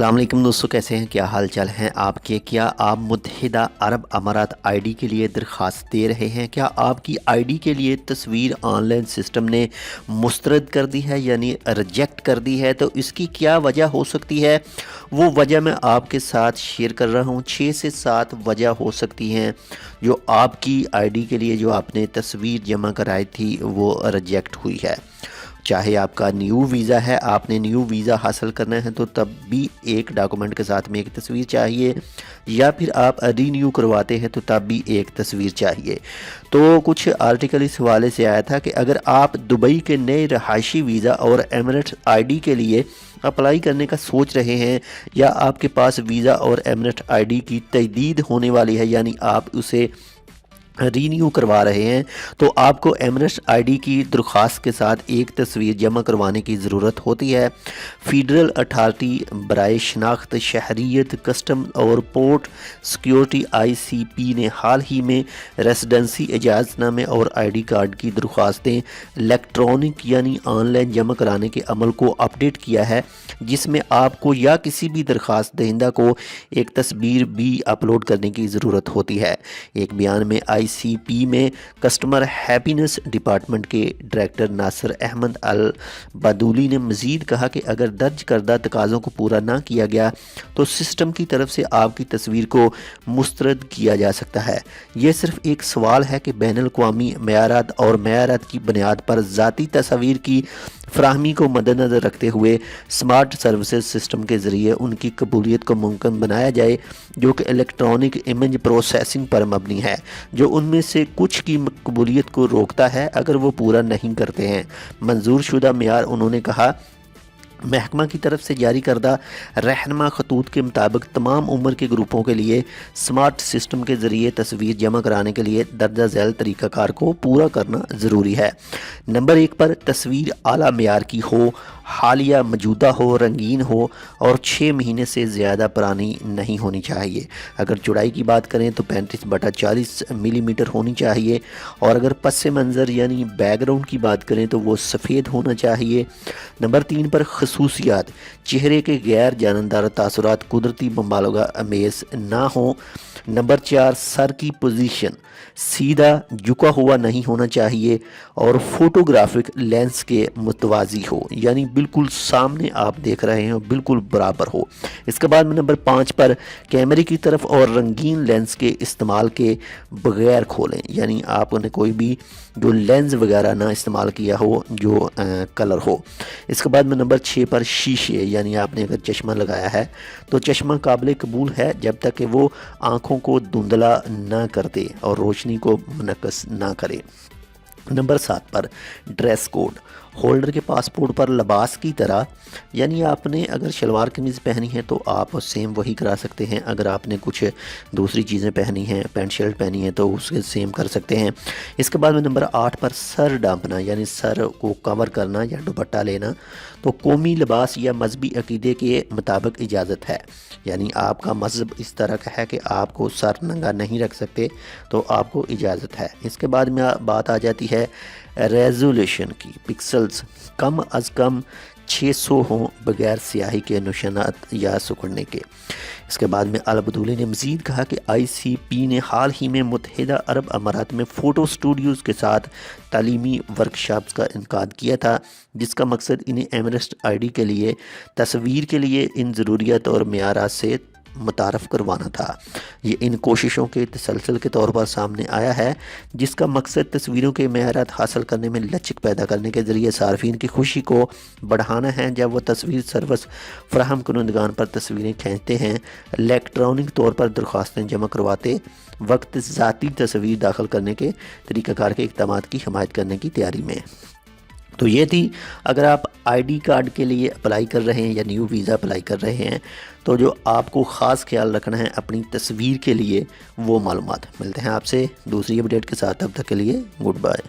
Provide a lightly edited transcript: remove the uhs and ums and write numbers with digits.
अस्सलाम वालेकुम दोस्तों, कैसे हैं? क्या हाल चाल हैं आपके? क्या आप मुत्तहिदा अरब अमारात आईडी के लिए दरख्वास्त दे रहे हैं? क्या आपकी आईडी के लिए तस्वीर ऑनलाइन सिस्टम ने मुस्तरद कर दी है, यानी रिजेक्ट कर दी है? तो इसकी क्या वजह हो सकती है? वो वजह मैं आपके साथ शेयर कर रहा हूँ। 6 से 7 वजह हो सकती हैं जो आपकी आईडी के लिए जो आपने तस्वीर जमा कराई थी वो रिजेक्ट हुई है। चाहे आपका न्यू वीज़ा है, आपने न्यू वीज़ा हासिल करना है तो तब भी एक डॉक्यूमेंट के साथ में एक तस्वीर चाहिए, या फिर आप रीन्यू करवाते हैं तो तब भी एक तस्वीर चाहिए। तो कुछ आर्टिकल इस हवाले से आया था कि अगर आप दुबई के नए रहायशी वीज़ा और एमिरेट्स आईडी के लिए अप्लाई करने का सोच रहे हैं, या आपके पास वीज़ा और एमिरेट्स आईडी की तजदीद होने वाली है, यानी आप उसे रीन्यू करवा रहे हैं, तो आपको एमिरेट्स आईडी की दरख्वास्त के साथ एक तस्वीर जमा करवाने की ज़रूरत होती है। फेडरल अथॉरिटी बराए शनाख्त शहरियत कस्टम और पोर्ट सिक्योरिटी ICP ने हाल ही में रेसिडेंसी इजाज़तनामे और आईडी कार्ड की दरख्वास्तें इलेक्ट्रॉनिक यानी ऑनलाइन जमा कराने के अमल को अपडेट किया है, जिसमें आपको या किसी भी दरख्वास्त दहिंदा को एक तस्वीर भी अपलोड करने की ज़रूरत होती है। एक बयान में ICP में कस्टमर हैप्पीनेस डिपार्टमेंट के डायरेक्टर नासिर अहमद अल बदूली ने मज़ीद कहा कि अगर दर्ज करदा तकाज़ों को पूरा ना किया गया तो सिस्टम की तरफ से आपकी तस्वीर को मुस्तरद किया जा सकता है। ये सिर्फ एक सवाल है कि बैनुल-अक़वामी मयारात और मयारात की बुनियाद पर ज़ाती तस्वीर की फ़राहमी को मद्देनज़र रखते हुए स्मार्ट सर्विसेज सिस्टम के ज़रिए उनकी कबूलियत को मुमकिन बनाया जाए, जो कि इलेक्ट्रॉनिक इमेज प्रोसेसिंग पर मबनी है, जो उनमें से कुछ की कबूलियत को रोकता है अगर वो पूरा नहीं करते हैं। मंजूर शुदा मेयार, उन्होंने कहा, महकमा की तरफ से जारी करदा रहनमा खतूत के मुताबिक तमाम उम्र के ग्रुपों के लिए स्मार्ट सिस्टम के ज़रिए तस्वीर जमा कराने के लिए दर्जा झैल तरीक़ाकार को पूरा करना ज़रूरी है। नंबर 1 पर तस्वीर आला मेयार की हो, हालिया मौजूदा हो, रंगीन हो और 6 महीने से ज़्यादा पुरानी नहीं होनी चाहिए। अगर चौड़ाई की बात करें तो 35/40 मिलीमीटर होनी चाहिए, और अगर पस मंज़र यानी बैकग्राउंड की बात करें तो वो सफ़ेद होना चाहिए। नंबर 3 पर खसूसियात, चेहरे के गैर जानदार तासुरात कुदरती मुबालगा अमेज़ ना हो। नंबर 4 सर की पोजीशन सीधा झुका हुआ नहीं होना चाहिए, और फोटोग्राफिक लेंस के मुतवाज़ी हो, यानी बिल्कुल सामने आप देख रहे हैं बिल्कुल बराबर हो। इसके बाद में नंबर 5 पर कैमरे की तरफ और रंगीन लेंस के इस्तेमाल के बगैर खोलें, यानी आपने कोई भी जो लेंस वगैरह ना इस्तेमाल किया हो जो कलर हो। इसके बाद में नंबर 6 पर शीशे, यानी आपने अगर चश्मा लगाया है तो चश्मा काबिल कबूल है जब तक कि वो आँखों को धुंधला ना कर दे और रोशनी को मुनक्कस ना करे। नंबर 7 पर ड्रेस कोड, होल्डर के पासपोर्ट पर लिबास की तरह, यानी आपने अगर शलवार कमीज़ पहनी है तो आप सेम वही करा सकते हैं। अगर आपने कुछ दूसरी चीज़ें पहनी हैं, पैंट शर्ट पहनी है, तो उसके सेम कर सकते हैं। इसके बाद में नंबर 8 पर सर ढांपना, यानी सर को कवर करना या दुपट्टा लेना, तो कौमी लिबास या मजहबी अकीदे के मुताबिक इजाज़त है, यानी आपका मज़हब इस तरह का है कि आपको सर नंगा नहीं रख सकते, तो आपको इजाज़त है। इसके बाद में बात आ जाती है रेजोल्यूशन की, पिक्सल्स कम अज़ कम 600 हों बगैर स्याही के निशानात या सुखड़ने के। इसके बाद में अल बदूली ने मज़ीद कहा कि ICP ने हाल ही में मुत्तहिदा अरब अमारात में फ़ोटो स्टूडियोज़ के साथ तालीमी वर्कशॉप्स का इनकाद किया था, जिसका मकसद इन्हें एमिरेट्स आईडी के लिए तस्वीर के लिए इन ज़रूरियात और मेयारात से मुतारफ़ करवाना था। ये इन कोशिशों के तसलसल के तौर पर सामने आया है, जिसका मकसद तस्वीरों के मेयारात हासिल करने में लचक पैदा करने के ज़रिए सार्फिन की खुशी को बढ़ाना है। जब वह तस्वीर सर्विस फ़राहम करनेवालान पर तस्वीरें खींचते हैं, इलेक्ट्रॉनिक तौर पर दरख्वास्तें जमा करवाते वक्त ज़ाती तस्वीर दाखिल करने के तरीक़ाकार के इक़दामात की हिमायत करने की तैयारी में। तो ये थी, अगर आप आईडी कार्ड के लिए अप्लाई कर रहे हैं या न्यू वीज़ा अप्लाई कर रहे हैं तो जो आपको ख़ास ख्याल रखना है अपनी तस्वीर के लिए वो मालूमात। मिलते हैं आपसे दूसरी अपडेट के साथ, तब तक के लिए गुड बाय।